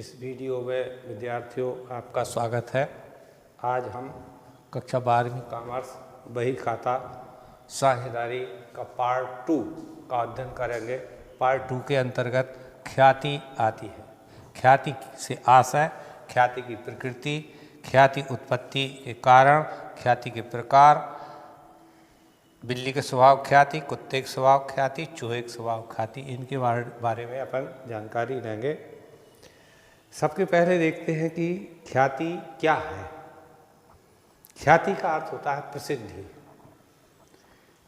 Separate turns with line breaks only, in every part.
इस वीडियो में विद्यार्थियों आपका स्वागत है। आज हम कक्षा 12वीं कॉमर्स बही खाता साझेदारी का पार्ट 2 का अध्ययन करेंगे। पार्ट 2 के अंतर्गत ख्याति आती है। ख्याति से आशय, ख्याति की प्रकृति, ख्याति उत्पत्ति के कारण, ख्याति के प्रकार, बिल्ली के स्वभाव ख्याति, कुत्ते के स्वभाव ख्याति, चूहे के स्वभाव ख्याति, इनके बारे में अपन जानकारी लेंगे। सबके पहले देखते हैं कि ख्याति क्या है। ख्याति का अर्थ होता है प्रसिद्धि।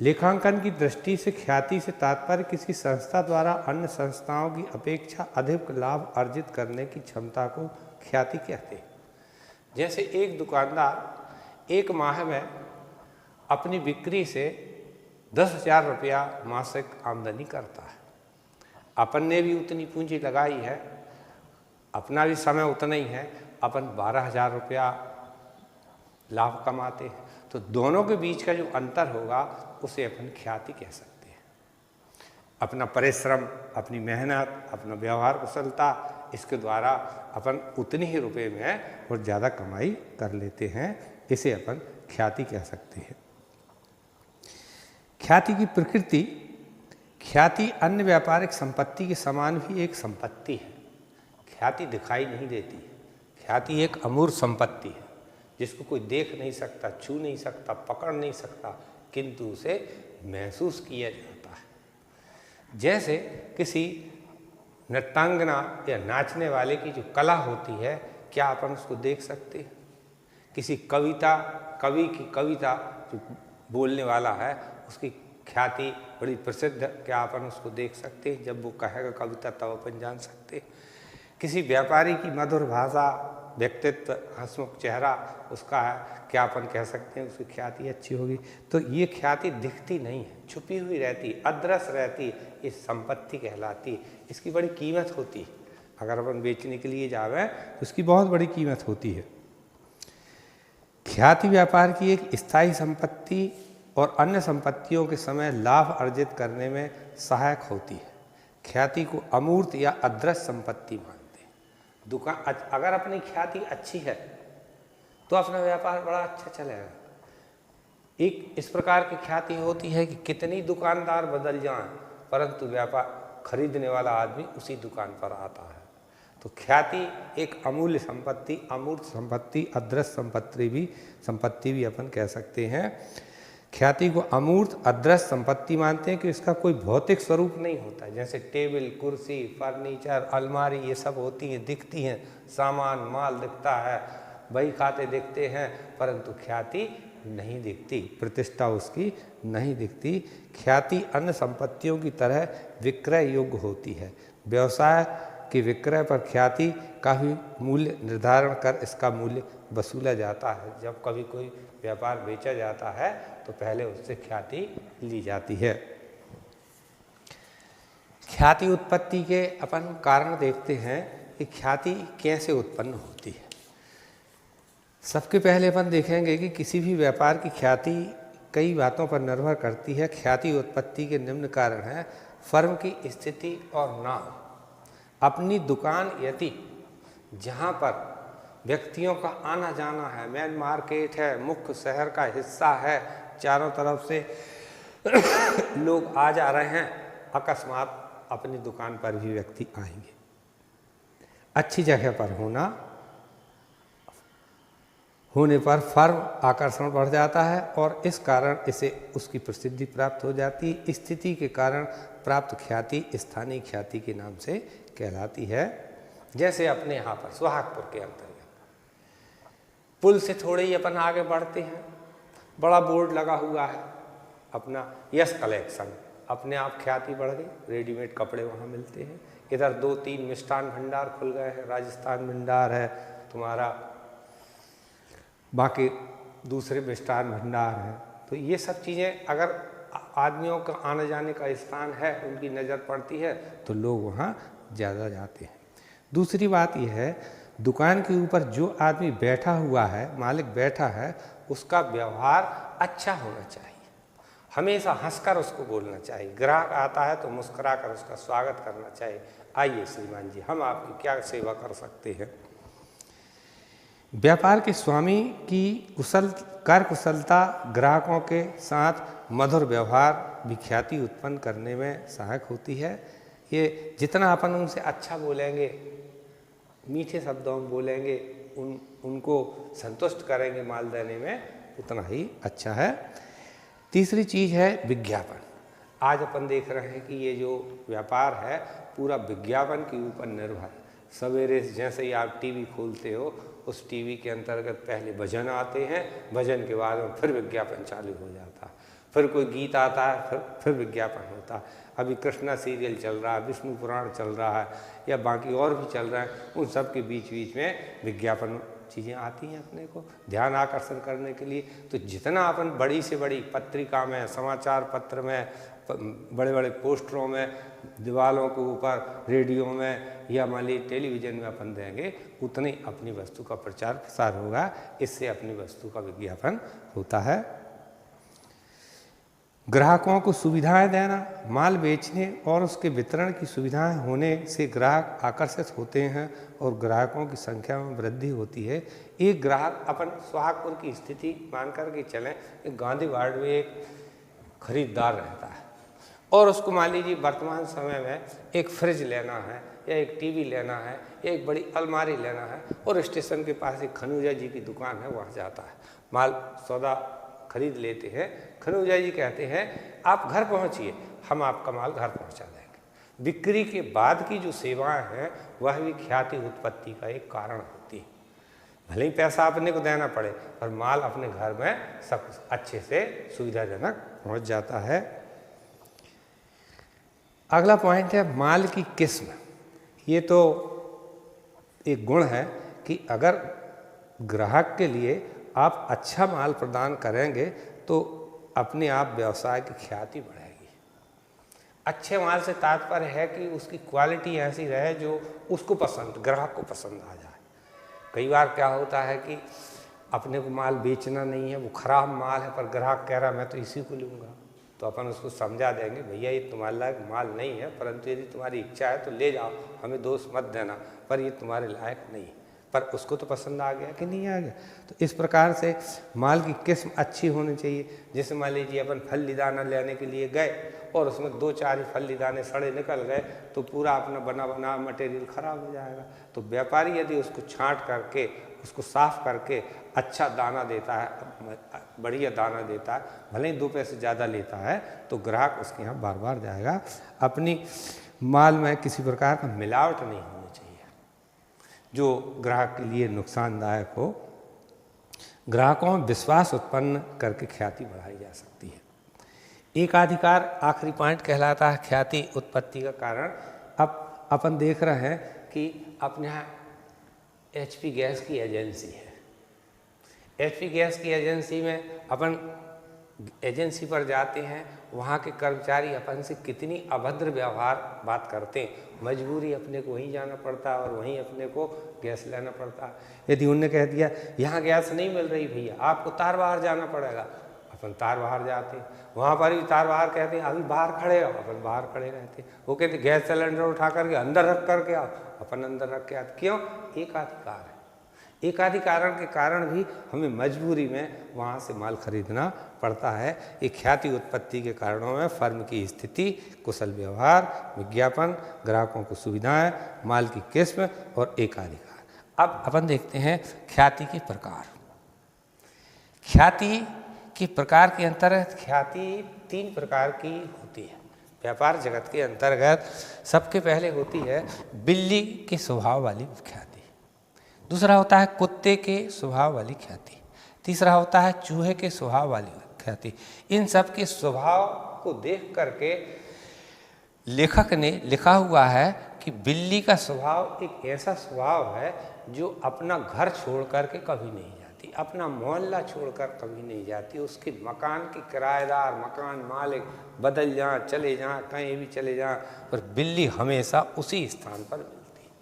लेखांकन की दृष्टि से ख्याति से तात्पर्य किसी संस्था द्वारा अन्य संस्थाओं की अपेक्षा अधिक लाभ अर्जित करने की क्षमता को ख्याति कहते हैं। जैसे एक दुकानदार एक माह में अपनी बिक्री से 10,000 रुपया मासिक आमदनी करता है। अपन ने भी उतनी पूंजी लगाई है, अपना भी समय उतना ही है, अपन 12,000 रुपया लाभ कमाते हैं। तो दोनों के बीच का जो अंतर होगा उसे अपन ख्याति कह सकते हैं। अपना परिश्रम, अपनी मेहनत, अपना व्यवहार कुशलता, इसके द्वारा अपन उतने ही रुपए में और ज़्यादा कमाई कर लेते हैं। इसे अपन ख्याति कह सकते हैं। ख्याति की प्रकृति, ख्याति अन्य व्यापारिक संपत्ति के समान भी एक संपत्ति है। ख्याति दिखाई नहीं देती। ख्याति एक अमूर्त संपत्ति है जिसको कोई देख नहीं सकता, छू नहीं सकता, पकड़ नहीं सकता, किंतु उसे महसूस किया जाता है। जैसे किसी नृत्यांगना या नाचने वाले की जो कला होती है, क्या अपन उसको देख सकते हैं? किसी कवि की कविता जो बोलने वाला है, उसकी ख्याति बड़ी प्रसिद्ध, क्या अपन उसको देख सकते हैं? जब वो कहेगा कविता तब अपन जान सकते हैं। किसी व्यापारी की मधुर भाषा, व्यक्तित्व, हंसमुख चेहरा उसका है, क्या अपन कह सकते हैं उसकी ख्याति अच्छी होगी? तो ये ख्याति दिखती नहीं है, छुपी हुई रहती, अदृश्य रहती, ये संपत्ति कहलाती। इसकी बड़ी कीमत होती है। अगर अपन बेचने के लिए जावे तो उसकी बहुत बड़ी कीमत होती है। ख्याति व्यापार की एक स्थायी संपत्ति और अन्य संपत्तियों के समय लाभ अर्जित करने में सहायक होती है। ख्याति को अमूर्त या अदृश्य संपत्ति मानते हैं। दुकान अगर अपनी ख्याति अच्छी है तो अपना व्यापार बड़ा अच्छा चलेगा। एक इस प्रकार की ख्याति होती है कि कितनी दुकानदार बदल जाएं, परंतु व्यापार खरीदने वाला आदमी उसी दुकान पर आता है। तो ख्याति एक अमूल्य संपत्ति, अमूर्त संपत्ति, अदृश्य संपत्ति भी अपन कह सकते हैं। ख्याति को अमूर्त अदृश्य संपत्ति मानते हैं कि इसका कोई भौतिक स्वरूप नहीं होता। जैसे टेबल, कुर्सी, फर्नीचर, अलमारी, ये सब होती हैं, दिखती हैं, सामान माल दिखता है, बही खाते दिखते हैं, परंतु ख्याति नहीं दिखती, प्रतिष्ठा उसकी नहीं दिखती। ख्याति अन्य संपत्तियों की तरह विक्रय योग्य होती है। व्यवसाय के विक्रय पर ख्याति का भी मूल्य निर्धारण कर इसका मूल्य वसूला जाता है। जब कभी कोई व्यापार बेचा जाता है तो पहले उससे ख्याति ली जाती है। ख्याति उत्पत्ति के अपन कारण देखते हैं कि ख्याति कैसे उत्पन्न होती है। सबके पहले अपन देखेंगे कि किसी भी व्यापार की ख्याति कई बातों पर निर्भर करती है। ख्याति उत्पत्ति के निम्न कारण हैं। फर्म की स्थिति और नाम। अपनी दुकान यदि जहाँ पर व्यक्तियों का आना जाना है, मेन मार्केट है, मुख्य शहर का हिस्सा है, चारों तरफ से लोग आ जा रहे हैं, अकस्मात अपनी दुकान पर भी व्यक्ति आएंगे। अच्छी जगह पर होने पर फर्म आकर्षण बढ़ जाता है और इस कारण इसे उसकी प्रसिद्धि प्राप्त हो जाती है। स्थिति के कारण प्राप्त ख्याति स्थानीय ख्याति के नाम से कहलाती है। जैसे अपने यहाँ पर सुहागपुर के अंतर्गत पुल से थोड़े ही अपन आगे बढ़ते हैं, बड़ा बोर्ड लगा हुआ है अपना यस कलेक्शन, अपने आप ख्याति बढ़ गई। रेडीमेड कपड़े वहाँ मिलते हैं। इधर 2-3 मिष्ठान भंडार खुल गए हैं, राजस्थान भंडार है तुम्हारा, बाकी दूसरे मिष्ठान भंडार है। तो ये सब चीज़ें अगर आदमियों का आने जाने का स्थान है, उनकी नज़र पड़ती है तो लोग वहाँ ज़्यादा जाते हैं। दूसरी बात यह है, दुकान के ऊपर जो आदमी बैठा हुआ है, मालिक बैठा है, उसका व्यवहार अच्छा होना चाहिए। हमेशा हंसकर उसको बोलना चाहिए। ग्राहक आता है तो मुस्कुराकर उसका स्वागत करना चाहिए। आइए श्रीमान जी, हम आपकी क्या सेवा कर सकते हैं। व्यापार के स्वामी की कुशलता ग्राहकों के साथ मधुर व्यवहार भी ख्याति उत्पन्न करने में सहायक होती है। ये जितना अपन उनसे अच्छा बोलेंगे, मीठे शब्दों में बोलेंगे, उनको संतुष्ट करेंगे माल देने में, उतना ही अच्छा है। तीसरी चीज़ है विज्ञापन। आज अपन देख रहे हैं कि ये जो व्यापार है पूरा विज्ञापन के ऊपर निर्भर है। सवेरे जैसे ही आप टीवी खोलते हो, उस टीवी के अंतर्गत पहले भजन आते हैं, भजन के बाद में फिर विज्ञापन चालू हो जाता है, फिर कोई गीत आता है, फिर विज्ञापन होता है। अभी कृष्णा सीरियल चल रहा है, विष्णु पुराण चल रहा है, या बाकी और भी चल रहा है, उन सब के बीच बीच में विज्ञापन चीज़ें आती हैं अपने को ध्यान आकर्षण करने के लिए। तो जितना अपन बड़ी से बड़ी पत्रिका में, समाचार पत्र में, बड़े बड़े पोस्टरों में, दीवारों के ऊपर, रेडियो में या मान लीजिए टेलीविज़न में अपन देंगे, उतनी अपनी वस्तु का प्रचार प्रसार होगा। इससे अपनी वस्तु का विज्ञापन होता है। ग्राहकों को सुविधाएं देना। माल बेचने और उसके वितरण की सुविधाएं होने से ग्राहक आकर्षित होते हैं और ग्राहकों की संख्या में वृद्धि होती है। एक ग्राहक, अपन सुहागपुर की स्थिति मान कर के चलें कि गांधी वार्ड में एक खरीदार रहता है और उसको मान लीजिए वर्तमान समय में एक फ्रिज लेना है या एक टीवी लेना है या एक बड़ी अलमारी लेना है, और स्टेशन के पास एक खनूजा जी की दुकान है, वहाँ जाता है, माल सौदा खरीद लेते हैं। खनूजा जी कहते हैं आप घर पहुँचिए, हम आपका माल घर पहुँचा देंगे। बिक्री के बाद की जो सेवाएं हैं वह भी ख्याति उत्पत्ति का एक कारण होती है। भले ही पैसा अपने को देना पड़े, पर माल अपने घर में सब अच्छे से सुविधाजनक पहुँच जाता है। अगला पॉइंट है माल की किस्म। ये तो एक गुण है कि अगर ग्राहक के लिए आप अच्छा माल प्रदान करेंगे तो अपने आप व्यवसाय की ख्याति बढ़ेगी। अच्छे माल से तात्पर्य है कि उसकी क्वालिटी ऐसी रहे जो उसको पसंद, ग्राहक को पसंद आ जाए। कई बार क्या होता है कि अपने को माल बेचना नहीं है, वो खराब माल है, पर ग्राहक कह रहा मैं तो इसी को लूँगा, तो अपन उसको समझा देंगे भैया ये तुम्हारे लायक माल नहीं है, परंतु यदि तुम्हारी इच्छा है तो ले जाओ, हमें दोष मत देना, पर ये तुम्हारे लायक नहीं है। पर उसको तो पसंद आ गया कि नहीं आ गया। तो इस प्रकार से माल की किस्म अच्छी होनी चाहिए। जैसे मान लीजिए अपन फल्ली दाना लेने के लिए गए और उसमें 2-4 ही फल्ली दाने सड़े निकल गए तो पूरा अपना बना बना मटेरियल खराब हो जाएगा। तो व्यापारी यदि उसको छांट करके, उसको साफ करके अच्छा दाना देता है, बढ़िया दाना देता है, भले ही 2 पैसे ज़्यादा लेता है, तो ग्राहक उसके यहाँ बार बार जाएगा। अपनी माल में किसी प्रकार का मिलावट नहीं होनी चाहिए जो ग्राहक के लिए नुकसानदायक हो। ग्राहकों में विश्वास उत्पन्न करके ख्याति बढ़ाई जा सकती है। एकाधिकार आखिरी पॉइंट कहलाता है ख्याति उत्पत्ति का कारण। अब अपन देख रहे हैं कि अपने यहाँ HP गैस की एजेंसी है। HP गैस की एजेंसी में अपन एजेंसी पर जाते हैं, वहाँ के कर्मचारी अपन से कितनी अभद्र व्यवहार बात करते हैं, मजबूरी अपने को वहीं जाना पड़ता है और वहीं अपने को गैस लेना पड़ता है। यदि उनने कह दिया यहाँ गैस नहीं मिल रही भैया, आपको तार बाहर जाना पड़ेगा, अपन तार बाहर जाते हैं। वहाँ पर भी तार बाहर कहते हैं अभी बाहर खड़े रहो, अपन बाहर खड़े रहते हैं। वो कहते गैस सिलेंडर उठा करके अंदर रख करके आओ, अपन अंदर रख के आते। क्यों? एकाधिकार है। एकाधिकार के कारण भी हमें मजबूरी में वहाँ से माल खरीदना पड़ता है। ये ख्याति उत्पत्ति के कारणों में फर्म की स्थिति, कुशल व्यवहार, विज्ञापन, ग्राहकों को सुविधाएं, माल की किस्म और एकाधिकार। अब अपन देखते हैं ख्याति के प्रकार। ख्याति के प्रकार के अंतर्गत ख्याति 3 प्रकार की होती है। व्यापार जगत के अंतर्गत सबके पहले होती है बिल्ली के स्वभाव वाली ख्याति, दूसरा होता है कुत्ते के स्वभाव वाली ख्याति, तीसरा होता है चूहे के स्वभाव वाली ख्याति। इन सब के स्वभाव को देख करके लेखक ने लिखा हुआ है कि बिल्ली का स्वभाव एक ऐसा स्वभाव है जो अपना घर छोड़ करके कभी नहीं जाती, अपना मोहल्ला छोड़कर कभी नहीं जाती। उसके मकान के किराएदार, मकान मालिक बदल जाएं, चले जाएं, कहीं भी चले जाएं, पर बिल्ली हमेशा उसी स्थान पर मिलती है।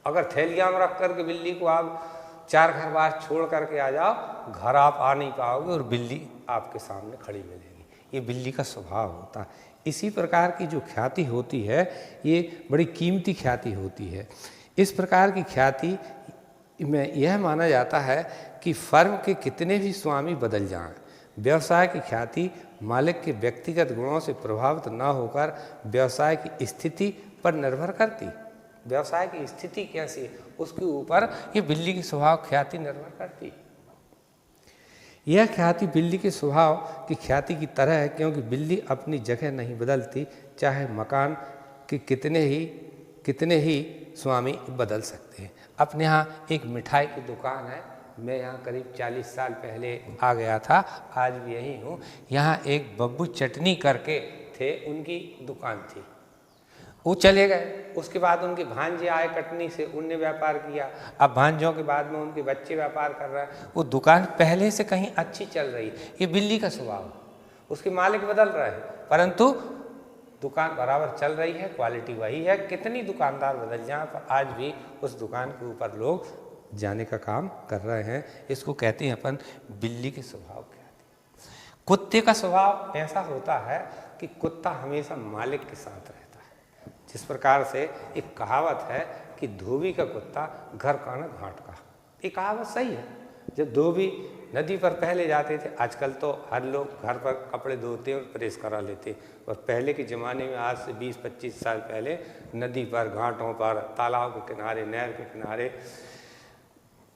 अगर थैलिया में रख करके बिल्ली को आप 4 घर बार छोड़ करके आ जाओ, घर आप आ नहीं पाओगे और बिल्ली आपके सामने खड़ी मिलेगी। ये बिल्ली का स्वभाव होता है। इसी प्रकार की जो ख्याति होती है ये बड़ी कीमती ख्याति होती है। इस प्रकार की ख्याति में यह माना जाता है कि फर्म के कितने भी स्वामी बदल जाएं, व्यवसाय की ख्याति मालिक के व्यक्तिगत गुणों से प्रभावित न होकर व्यवसाय की स्थिति पर निर्भर करती। व्यवसाय की स्थिति कैसी है उसके ऊपर ये बिल्ली की स्वभाव ख्याति निर्भर करती। यह ख्याति बिल्ली के स्वभाव की ख्याति की तरह है, क्योंकि बिल्ली अपनी जगह नहीं बदलती, चाहे मकान के कितने ही स्वामी बदल सकते हैं। अपने यहाँ एक मिठाई की दुकान है, मैं यहाँ करीब 40 साल पहले आ गया था, आज भी यही हूँ। यहाँ एक बब्बू चटनी करके थे, उनकी दुकान थी, वो चले गए। उसके बाद उनके भांजे आए कटनी से, उनने व्यापार किया। अब भांजों के बाद में उनके बच्चे व्यापार कर रहे हैं। वो दुकान पहले से कहीं अच्छी चल रही है। ये बिल्ली का स्वभाव है, उसके मालिक बदल रहे हैं परंतु दुकान बराबर चल रही है, क्वालिटी वही है। कितनी दुकानदार बदल जाए पर आज भी उस दुकान के ऊपर लोग जाने का काम कर रहे हैं। इसको कहते हैं अपन बिल्ली के स्वभाव ख्याति। कुत्ते का स्वभाव ऐसा होता है कि कुत्ता हमेशा मालिक के साथ रहता है। जिस प्रकार से एक कहावत है कि धोबी का कुत्ता घर का न घाट का। ये कहावत सही है। जब धोबी नदी पर पहले जाते थे, आजकल तो हर लोग घर पर कपड़े धोते और प्रेस करा लेते, और पहले के ज़माने में आज से 20-25 साल पहले नदी पर, घाटों पर, तालाब के किनारे, नहर के किनारे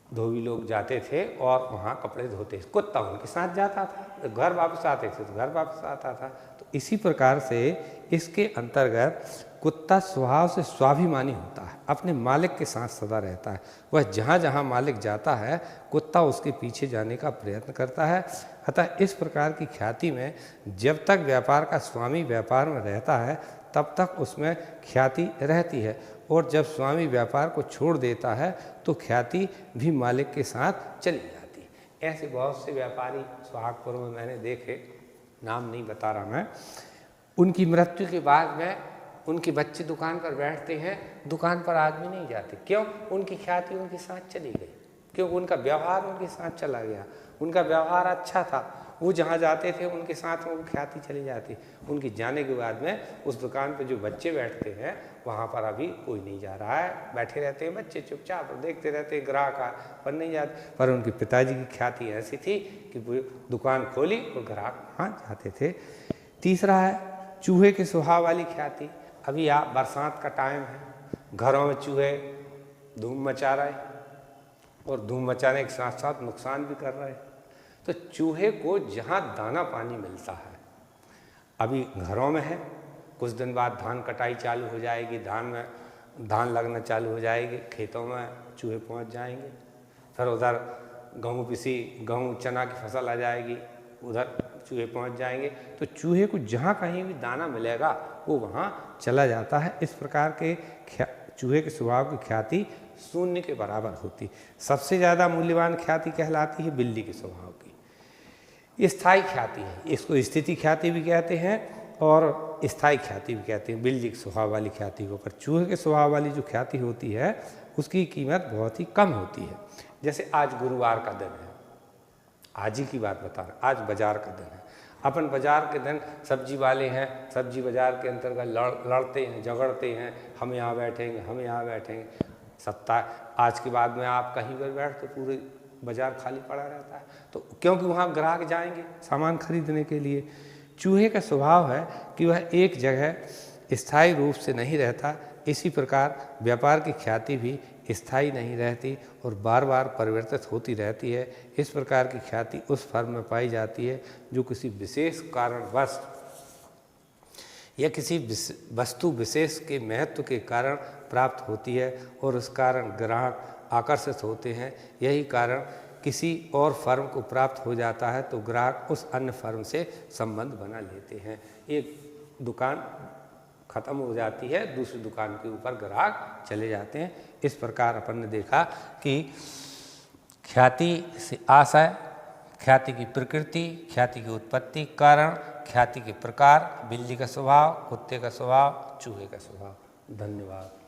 धोबी लोग जाते थे और वहाँ कपड़े धोते। कुत्ता उनके साथ जाता था, घर वापस आते थे तो घर वापस आता था। तो इसी प्रकार से इसके अंतर्गत कुत्ता स्वभाव से स्वाभिमानी होता है, अपने मालिक के साथ सदा रहता है। वह जहाँ जहाँ मालिक जाता है कुत्ता उसके पीछे जाने का प्रयत्न करता है। अतः इस प्रकार की ख्याति में जब तक व्यापार का स्वामी व्यापार में रहता है तब तक उसमें ख्याति रहती है, और जब स्वामी व्यापार को छोड़ देता है तो ख्याति भी मालिक के साथ चली जाती है। ऐसे बहुत से व्यापारी सोहागपुर में मैंने देखे, नाम नहीं बता रहा मैं। उनकी मृत्यु के बाद में उनके बच्चे दुकान पर बैठते हैं, दुकान पर आदमी नहीं जाते। क्यों? उनकी ख्याति उनके साथ चली गई, क्योंकि उनका व्यवहार उनके साथ चला गया। उनका व्यवहार अच्छा था, वो जहाँ जाते थे उनके साथ वो ख्याति चली जाती। उनके जाने के बाद में उस दुकान पर जो बच्चे बैठते हैं वहाँ पर अभी कोई नहीं जा रहा है, बैठे रहते हैं बच्चे चुपचाप देखते रहते हैं, ग्राहक आ पर नहीं जाते। पर उनके पिताजी की ख्याति ऐसी थी कि वो दुकान खोली और ग्राहक वहाँ जाते थे। तीसरा है चूहे के स्वभाव वाली ख्याति। अभी आप बरसात का टाइम है, घरों में चूहे धूम मचा रहे और धूम मचाने के साथ साथ नुकसान भी कर रहे हैं। तो चूहे को जहाँ दाना पानी मिलता है, अभी घरों में है, कुछ दिन बाद धान कटाई चालू हो जाएगी, धान लगना चालू हो जाएगी, खेतों में चूहे पहुँच जाएंगे। फिर उधर गेहूँ चना की फसल आ जाएगी, उधर चूहे पहुँच जाएंगे। तो चूहे को जहाँ कहीं भी दाना मिलेगा वो वहाँ चला जाता है। इस प्रकार के चूहे के स्वभाव की ख्याति शून्य के बराबर होती। सबसे ज़्यादा मूल्यवान ख्याति कहलाती है बिल्ली के स्वभाव की। ये स्थायी ख्याति है, इसको स्थिति ख्याति भी कहते हैं और स्थायी ख्याति भी कहते हैं बिल्ली के स्वभाव वाली ख्याति को। पर चूहे के स्वभाव वाली जो ख्याति होती है उसकी कीमत बहुत ही कम होती है। जैसे आज गुरुवार का दिन है, आज ही की बात बता रहा, आज बाजार का दिन है। अपन बाजार के दिन सब्जी वाले हैं, सब्जी बाजार के अंतर्गत लड़ते हैं, झगड़ते हैं, हम यहाँ बैठेंगे, हम यहाँ बैठेंगे। सप्ताह आज के बाद में आप कहीं पर बैठ तो पूरे बाजार खाली पड़ा रहता है, तो क्योंकि वहाँ ग्राहक जाएंगे सामान खरीदने के लिए। चूहे का स्वभाव है कि वह एक जगह स्थायी रूप से नहीं रहता। इसी प्रकार व्यापार की ख्याति भी स्थायी नहीं रहती और बार बार परिवर्तित होती रहती है। इस प्रकार की ख्याति उस फर्म में पाई जाती है जो किसी विशेष कारणवश या किसी वस्तु विशेष के महत्व के कारण प्राप्त होती है और उस कारण ग्राहक आकर्षित होते हैं। यही कारण किसी और फर्म को प्राप्त हो जाता है तो ग्राहक उस अन्य फर्म से संबंध बना लेते हैं। एक दुकान खत्म हो जाती है, दूसरी दुकान के ऊपर ग्राहक चले जाते हैं। इस प्रकार अपन ने देखा कि ख्याति से आशय, ख्याति की प्रकृति, ख्याति की उत्पत्ति, कारण, ख्याति के प्रकार, बिल्ली का स्वभाव, कुत्ते का स्वभाव, चूहे का स्वभाव। धन्यवाद।